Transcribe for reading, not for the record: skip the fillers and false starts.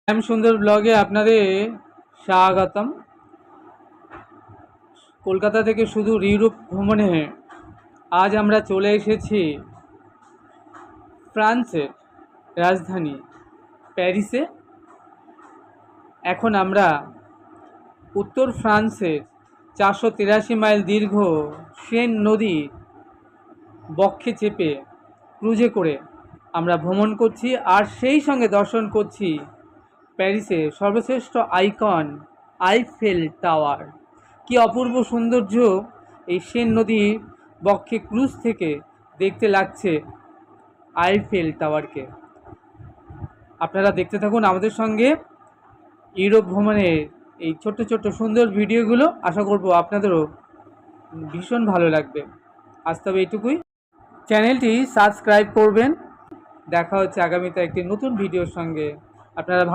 শ্যাম সুন্দর ব্লগে আপনাদের স্বাগতম। কলকাতা থেকে সুদূর ইউরোপ ভ্রমণে আজ আমরা চলে এসেছি ফ্রান্সের রাজধানী প্যারিসে। এখন আমরা উত্তর ফ্রান্সের 483 মাইল দীর্ঘ সেন নদী বক্ষে চেপে ক্রুজে করে আমরা ভ্রমণ করছি, আর সেই সঙ্গে দর্শন করছি প্যারিসের সর্বশ্রেষ্ঠ আইকন আইফেল টাওয়ার। কি অপূর্ব সৌন্দর্য এই সেন নদীর বক্ষে ক্রুজ থেকে দেখতে লাগছে আইফেল টাওয়ারকে। আপনারা দেখতে থাকুন আমাদের সঙ্গে ইউরোপ ভ্রমণের এই ছোট্ট ছোট্ট সুন্দর ভিডিওগুলো। আশা করব আপনাদেরও ভীষণ ভালো লাগবে। আজ তবে এইটুকুই, চ্যানেলটি সাবস্ক্রাইব করবেন। দেখা হচ্ছে আগামীতে একটি নতুন ভিডিওর সঙ্গে। আপনারা